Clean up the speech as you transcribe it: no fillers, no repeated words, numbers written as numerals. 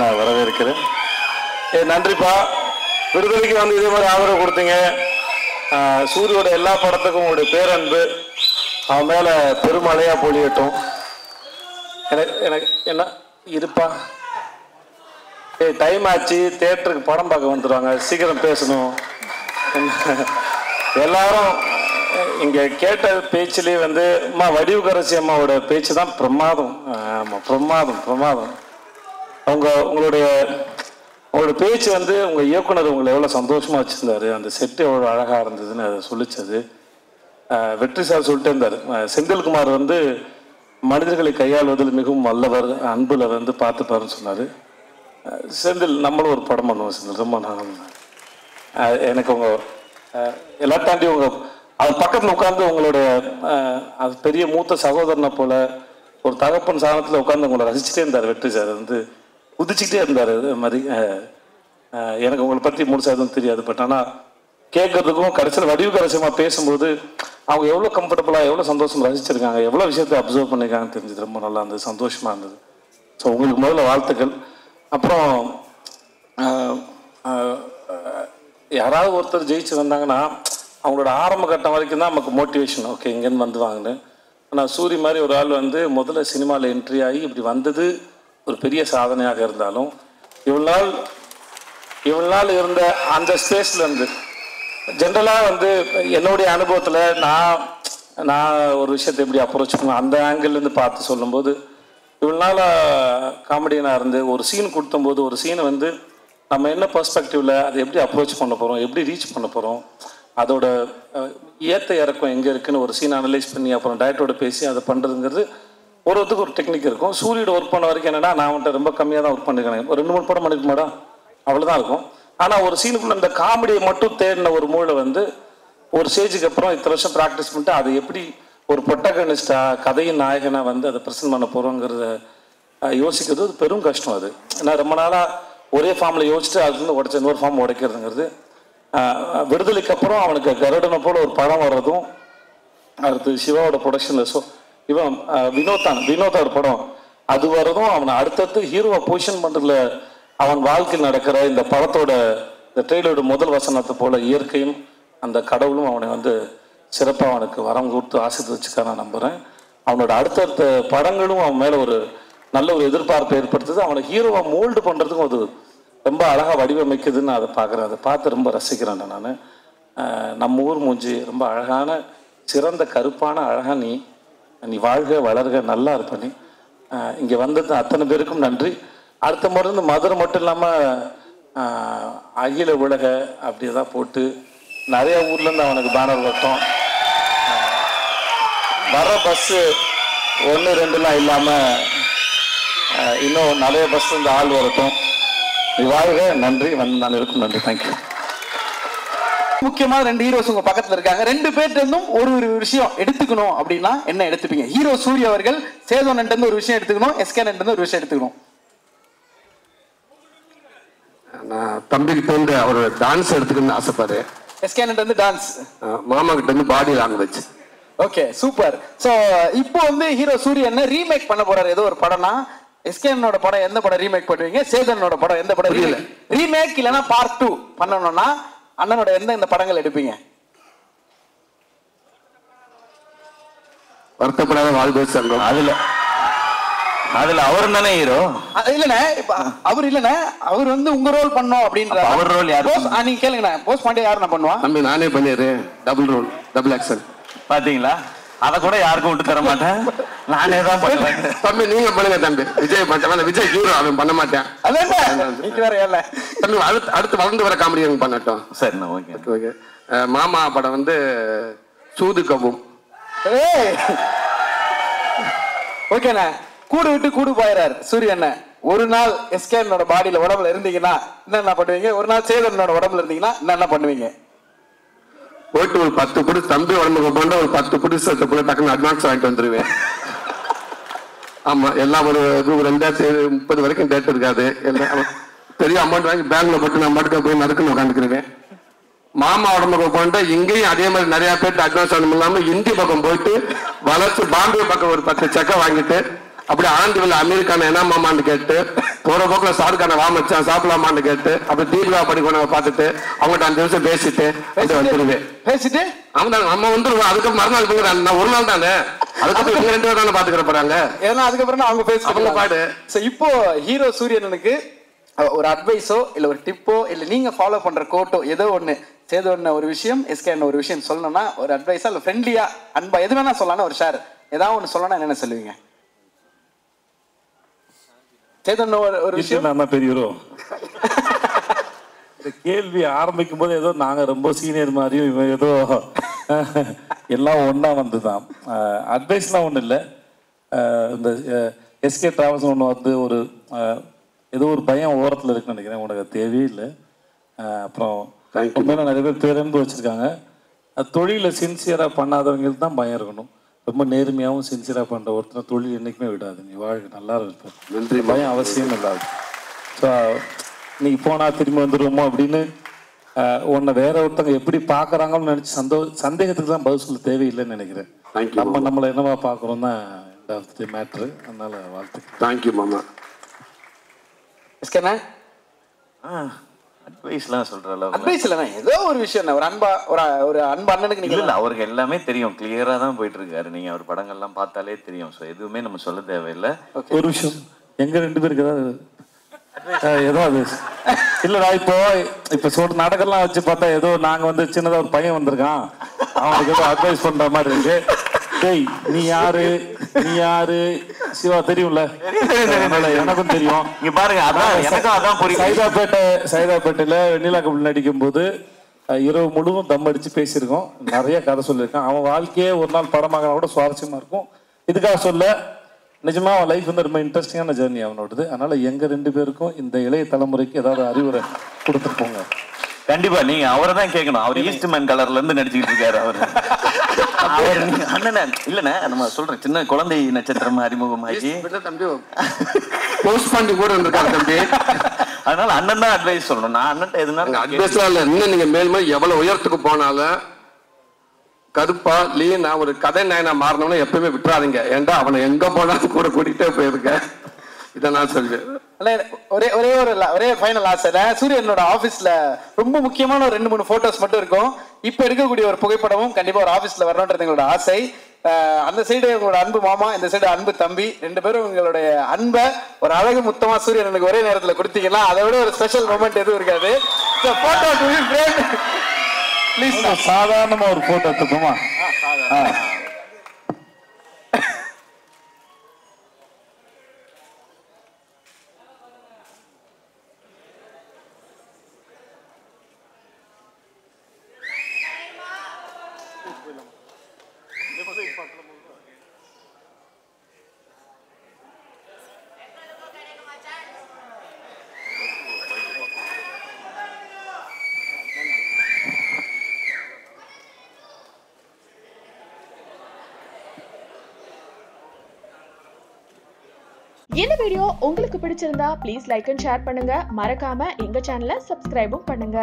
நான் வரவேற்கிறேன். நன்றிப்பா. விடுதலைக்கு வந்து இதே மாதிரி ஆதரவு கொடுத்தீங்க. சூரியோட எல்லா படத்துக்கும் உங்களுடைய பேரன்பு அவன் மேல பெருமழையா பொழியட்டும். எனக்கு என்ன இருப்பா, டைம் ஆச்சு, தியேட்டருக்கு படம் பார்க்க வந்துடுவாங்க, சீக்கிரம் பேசணும். எல்லாரும் இங்க கேட்ட பேச்சுலேயே வந்து அம்மா வடிவுக்கரசி அம்மாவோட பேச்சு தான் பிரமாதம். ஆமாம், பிரமாதம் பிரமாதம். உங்களுடைய பேச்சு வந்து உங்கள் இயக்குனர் உங்களை எவ்வளோ சந்தோஷமாக வச்சுருந்தாரு, அந்த செட்டு எவ்வளோ அழகாக இருந்ததுன்னு அதை சொல்லிச்சது. வெற்றி சார் சொல்லிட்டே இருந்தார், செந்தில்குமார் வந்து மனிதர்களை கையாளுவதில் மிகவும் வல்லவர், அன்புல வந்து பார்த்துப்பாருன்னு சொன்னார். செந்தில் நம்மளும் ஒரு படம் பண்ணுவோம் செந்தில், ரொம்ப நான் எனக்கு உங்கள் எல்லா தாண்டி உங்கள் அது பக்கத்தில் உட்காந்து உங்களுடைய அது பெரிய மூத்த சகோதரனை போல் ஒரு தகப்பன் சாணத்தில் உட்காந்து உங்களை ரசிச்சுட்டே இருந்தார் வெற்றி சார். வந்து குதிச்சுக்கிட்டே இருந்தார். அது மாதிரி எனக்கு உங்களை பற்றி முழுசாக எதுவும் தெரியாது, பட் ஆனால் கேட்கறதுக்கும் கடைசியில் வடிவுக்கரசியமாக பேசும்போது அவங்க எவ்வளோ கம்ஃபர்டபுளாக எவ்வளோ சந்தோஷம் ரசிச்சிருக்காங்க, எவ்வளோ விஷயத்தை அப்சர்வ் பண்ணியிருக்காங்கன்னு தெரிஞ்சது. ரொம்ப நல்லா இருந்தது, சந்தோஷமாக இருந்தது. ஸோ உங்களுக்கு முதல்ல வாழ்த்துக்கள். அப்புறம் யாராவது ஒருத்தர் ஜெயிச்சு வந்தாங்கன்னா அவங்களோட ஆரம்ப கட்டம் வரைக்கும் தான் நமக்கு மோட்டிவேஷன், ஓகே இங்கேருந்து வந்து வாங்கினேன். ஆனால் சூரி மாதிரி ஒரு ஆள் வந்து முதல்ல சினிமாவில் என்ட்ரி ஆகி இப்படி வந்தது ஒரு பெரிய சாதனையாக இருந்தாலும் இவ்வளோ நாள் இருந்த அந்த ஸ்பேஸில் இருந்து ஜென்ரலாக வந்து என்னுடைய அனுபவத்தில் நான் ஒரு விஷயத்தை எப்படி அப்ரோச் பண்ணுவேன் அந்த ஆங்கிள்லேருந்து பார்த்து சொல்லும்போது, இவ்வளோ நாள் காமெடியனாக இருந்து ஒரு சீன் கொடுத்தம்போது ஒரு சீனை வந்து நம்ம என்ன பெர்ஸ்பெக்டிவில் அதை எப்படி அப்ரோச் பண்ண போகிறோம், எப்படி ரீச் பண்ண போகிறோம், அதோட ஏற்ற இறக்கம் எங்கே இருக்குன்னு ஒரு சீன் அனலைஸ் பண்ணி அப்புறம் டைரக்டரோட பேசி அதை பண்ணுறதுங்கிறது ஒருத்துக்கு ஒரு டெக்னிக் இருக்கும். சூரியோட ஒர்க் பண்ண வரைக்கும் என்னென்னா நான் வந்துட்டு ரொம்ப கம்மியாக தான் ஒர்க் பண்ணிருக்கேன், ஒரு 2-3 படம் பண்ணிருக்க மாட்டோம், அவ்வளோதான் இருக்கும். ஆனால் ஒரு சீனுக்குள்ள இந்த காமெடியை மட்டும் தேடின ஒரு மூளை வந்து ஒரு ஸ்டேஜுக்கு அப்புறம் இத்தனை வருஷம் ப்ராக்டிஸ் பண்ணிட்டு அதை எப்படி ஒரு பொட்டகனிஸ்டா கதையின் நாயகனாக வந்து அதை ப்ரெசென்ட் பண்ண போகிறோங்கிறத யோசிக்கிறது அது பெரும் கஷ்டம். அது ஏன்னா ரொம்ப நாளாக ஒரே ஃபார்மில் யோசிச்சுட்டு அதுலேருந்து உடச்ச இன்னொரு ஃபார்ம் உடைக்கிறதுங்கிறது. விடுதலைக்கு அப்புறம் அவனுக்கு கருடனை போல் ஒரு படம் வர்றதும், அடுத்து சிவாவோட ப்ரொடக்ஷனில் இவன் வினோதோட படம் அது வர்றதும், அவனை அடுத்தடுத்து ஹீரோவை பொசிஷன் பண்ணுறதுல அவன் வாழ்க்கையில் நடக்கிற இந்த படத்தோட இந்த ட்ரெயிலரோட முதல் வசனத்தை போல இயற்கையும் அந்த கடவுளும் அவனை வந்து சிறப்பாக அவனுக்கு வரம் கொடுத்து ஆசீர்வதிச்சுக்க நான் நம்புகிறேன். அவனோட அடுத்தடுத்த படங்களும் அவன் மேலே ஒரு நல்ல ஒரு எதிர்பார்ப்பை ஏற்படுத்துது. அவனை ஹீரோவை மோல்டு பண்ணுறதுக்கும் அது ரொம்ப அழகாக வடிவமைக்குதுன்னு அதை பார்க்குறேன். அதை பார்த்து ரொம்ப ரசிக்கிறேன் நான். நம்ம ஊர் மூஞ்சி ரொம்ப அழகான சிறந்த கருப்பான அழகாக நீ வாழ்க வளர்க நல்லா இருப்ப நீ. இங்கே வந்தது அத்தனை பேருக்கும் நன்றி. அடுத்த முறை இந்த மதுரை மட்டும் இல்லாமல் அகில உலக அப்படி தான் போட்டு நிறைய ஊர்லேருந்து அவனுக்கு பேனர் வரட்டும். வர பஸ்ஸு 1-2 இல்லாமல் இன்னும் நிறைய பஸ் இந்த ஆள் வரட்டும். வாழ்க. நன்றி. வந்து நான் இருக்கும். நன்றி. தேங்க்யூ. முக்கியமா 2 ஹீரோஸ் உங்க பக்கத்துல இருக்காங்க. 2 பேர்ட்ட இருந்தும் ஒரு விஷயம் எடுத்துக்கணும் அப்படின்னா என்ன எடுத்துப்பீங்க? ஹீரோ சூரிய அவர்கள் சேதோன்ட்ட இருந்து ஒரு விஷயம் எடுத்துக்கணும், எஸ்கேன்ட்ட இருந்து ஒரு விஷயம் எடுத்துக்கணும். நான் தம்பிக்கு தோன்று அவர் டான்ஸ் எடுத்துக்கணும்னு ஆசைப்பாரு. எஸ்கேன்ட்ட இருந்து டான்ஸ், மாமா கிட்ட இருந்து body language. Okay, super. So இப்போ வந்து ஹீரோ சூரிய என்ன ரீமேக் பண்ண போறாரு ஏதோ ஒரு படம்னா, எஸ்கேனோட படம் எந்த படம் ரீமேக் பண்ணுவீங்க? சேதனோட படம் எந்த படம் ரீமேக் இல்லைன்னா பார்ட் 2 பண்ணணும்னா அண்ணனோட எந்த படங்கள் எடுப்பீங்க? வருத்தப்படாத வாழ்வு சங்கம். அதுல அவர் தானே ஹீரோ. இல்லண்ணே, அவர் இல்லண்ணே, அவர் வந்து உங்க ரோல் பண்ணோம் அப்படின்ற. அவர் ரோல் யாரு? நீங்க கேளுங்கண்ணே, போஸ்ட் பாண்டியா யாரு நான் பண்ணுவா? தம்பி நானே பண்ணிடுறேன். Double role, double action. பாத்தீங்களா? அத கூட யாருக்கும் விட்டு தர மாட்டேன், நானே தான் பண்ணுவேன். தம்பி நீங்க பண்ணுங்க தம்பி. விஜய் பண்ண, விஜய் ஹீரோ அவன் பண்ண மாட்டேன். தம்பி அடுத்து வளர்ந்து வர காமெடி பண்ணட்டும். சரி, ஓகே ஓகே. மாமா படம் வந்து சூது கவும். ஓகேண்ணே. கூடு விட்டு கூடு போயிறாரு சூரியண்ண. ஒரு நாள் எஸ்கேனோட பாடியில உடம்புல இருந்தீங்கன்னா என்ன பண்ணுவீங்க? ஒரு நாள் சேதனோட உடம்புல இருந்தீங்கன்னா என்ன பண்ணுவீங்க? போயிட்டு ஒரு 10 புடி தம்பி உடம்புக்கு போன ஒரு 10 புடி சேர்த்து போய் டக்குன்னு அட்வான்ஸ் வாங்கிட்டு வந்துருவேன். ஆமா, எல்லாம் ஒரு 2030 வரைக்கும் டேட் இருக்காது. பெரிய அமௌண்ட் வாங்கி பேங்க்ல போட்டு நான் மட்டும் போய் நறுக்குன்னு உட்காந்துக்கிறேன். மாமா உடம்புக்கு போயிட்டு இங்கேயும் அதே மாதிரி நிறைய பேர்ட்டு அட்வான்ஸ் வாங்கணும் இல்லாம இந்தி பக்கம் போயிட்டு வளர்ச்சி பாம்பே பக்கம் ஒரு 10 செக்கை வாங்கிட்டு அப்படி ஆண்டிவில் அமெரிக்கான என்ன மாமான்னு கேட்டு போற போக்குல ஷாருக்கான வா மச்சான் சாப்பிடலாமான்னு கேட்டு அப்படி தீபிகா படிக்கணும் பார்த்துட்டு அவங்ககிட்ட 5 நிமிஷம் பேசிட்டு வந்துருவேன். பேசிட்டு அவங்க நம்ம வந்துருவோம். அதுக்கு மறுநாள் இவங்க நான் ஒரு நாள் தானே, அதுக்கப்புறம் இவங்க 2 பேரும் தானே பாத்துக்கிற போறாங்க. ஏன்னா அதுக்கப்புறம் அவங்க பேசுவாங்க பாடு. இப்போ ஹீரோ சூரியனுக்கு ஒரு அட்வைஸோ இல்ல ஒரு டிப்போ இல்ல நீங்க ஃபாலோ பண்ற கோட்டோ ஏதோ ஒண்ணு சேது ஒரு விஷயம் எஸ்கே ஒரு விஷயம் சொல்லணும்னா ஒரு அட்வைஸா இல்ல ஃப்ரெண்ட்லியா அன்பா எது வேணா சொல்லலாம் ஒரு ஷேர் ஏதாவது ஒண்ணு சொல்லணும்னா என்னென்ன சொல்லுவீங்க? சேது ஒரு விஷயம் நான் பெரியவரோ இந்த கேள்வி ஆரம்பிக்கும் போது ஏதோ நாங்க ரொம்ப சீனியர் மாதிரியும் இவன் ஏதோ எல்லாம் ஒன்னா வந்துதான். அட்வைஸ்லாம் ஒன்றும் இல்லை. இந்த எஸ்கே டிராவல்ஸ் ஒன்று வந்து ஒரு ஏதோ ஒரு பயம் ஓரத்தில் இருக்குன்னு நினைக்கிறேன். உனக்கு தேவையே இல்லை. அப்புறம் உண்மையில நிறைய பேர் பேரன்பு வச்சுருக்காங்க. தொழிலில் சின்சியராக பண்ணாதவங்களுக்கு தான் பயம் இருக்கணும். ரொம்ப நேர்மையாகவும் சின்சியராக பண்ணுற ஒருத்தர் தொழில் என்றைக்குமே விடாது. நீ வாழ்க்கை நல்லா இருப்பேன். நன்றி. பயம் அவசியம் இல்லாது. ஸோ இன்னைக்கு போனால் திரும்பி வந்துடுவோமோ அப்படின்னு உன்னை வேற ஒருத்தவங்க எப்படி பார்க்குறாங்கன்னு நினச்சி சந்தேகத்துக்கு தான் பதில் சொல்ல தேவையில்லைன்னு நினைக்கிறேன். நம்மளை என்னவா பார்க்குறோம் தான் இந்த மேட்ரு. அதனால வாழ்த்து. தேங்க்யூ மாமா. அட்வைஸ்லாம் சொல்ற அளவுக்கு அட்வைஸ் இல்லைண்ணா ஏதோ ஒரு விஷயம் ஒரு அன்பா ஒரு அன்பு அண்ணனுக்கு நீங்க இல்லை அவருக்கு எல்லாமே தெரியும். கிளியரா தான் போயிட்டு இருக்காரு. நீங்க அவர் படங்கள்லாம் பார்த்தாலே தெரியும். ஸோ எதுவுமே நம்ம சொல்ல தேவையில்லை. ஒரு விஷயம் எங்க 2 பேருக்கு ஏதாவது ஏதோ அது இல்லடா. இப்போ சொல்ற நாடகம்லாம் வச்சு பார்த்தா ஏதோ நாங்க வந்து சின்னதா ஒரு பையன் வந்திருக்கான் அவனுக்கு ஏதோ அட்வைஸ் பண்ற மாதிரி இருக்கு. டேய் நீ யாரு சிவா தெரியும்ல? எனக்கும் தெரியும். இங்க பாருங்க அதான் எனக்கும் அதான் புரியும். சைதாப்பேட்டையில வெண்ணிலா கபல் நடிக்கும் போது இரவு முழுவதும் தம் அடிச்சு பேசியிருக்கோம். நிறைய கதை சொல்லியிருக்கான். அவன் வாழ்க்கையே ஒரு நாள் படமாக கூட சுவாரஸ்யமா இருக்கும். இதுக்காக சொல்ல நிஜமா அவன் லைஃப் வந்து ரொம்ப இன்ட்ரெஸ்டிங்கான ஜேர்னி அவனோடது. அதனால எங்க 2 பேருக்கும் இந்த இளைய தலைமுறைக்கு ஏதாவது அறிவுரை கொடுத்துட்டு போங்க. கண்டிப்பா நீங்க அவரை தான் கேட்கணும். அவர் ஈஸ்ட்மேன் கலர்ல இருந்து நடிச்சுக்கிட்டு இருக்காரு. அவர் அண்ணன் இல்லண்ணே நம்ம சொல்றேன் சின்ன குழந்தை நட்சத்திரம் அறிமுகமாகி தம்பி போஸ்ட் பண்ணி கூட இருந்திருக்காரு தம்பி. அதனால அண்ணன் தான் அட்வைஸ் சொல்லணும். நான் அண்ணன் எதுனாலும் அட்வைஸ்லாம் இல்லை. இன்னும் நீங்க மேலும் எவ்வளவு உயரத்துக்கு போனாலும் கருப்பா லீனா ஒரு கதை நாயனா மாறணும்னா எப்பயுமே விட்டுறாதீங்க. ஏன்டா அவனை எங்க போனாலும் கூட கூட்டிகிட்டே போயிருக்கேன். இதை நான் சொல்வேன். ஒரே ஃபைனல் ஆசை சூரியனோட ஆபீஸ்ல ரொம்ப முக்கியமான ஒரு 2-3 போட்டோஸ் மட்டும் இருக்கும். இப்ப எடுக்கக்கூடிய ஒரு புகைப்படமும் கண்டிப்பா ஒரு ஆபீஸ்ல வரணும்ன்றது எங்களோட ஆசை. அந்த சைடு உங்களோட அன்பு மாமா, இந்த சைடு அன்பு தம்பி, 2 பேரும் உங்களுடைய அன்பை ஒரு அழகு முத்தமா சூரியனுக்கு ஒரே நேரத்துல கொடுத்தீங்கன்னா அதை விட ஒரு ஸ்பெஷல் மொமெண்ட் எதுவும் இருக்காது. ப்ளீஸ் சாதாரணமா ஒரு போட்டோ எடுத்துக்கோமா? இந்த வீடியோ உங்களுக்கு பிடிச்சிருந்தா ப்ளீஸ் லைக் அண்ட் ஷேர் பண்ணுங்க. மறக்காம எங்க சேனலை சப்ஸ்கிரைபும் பண்ணுங்க.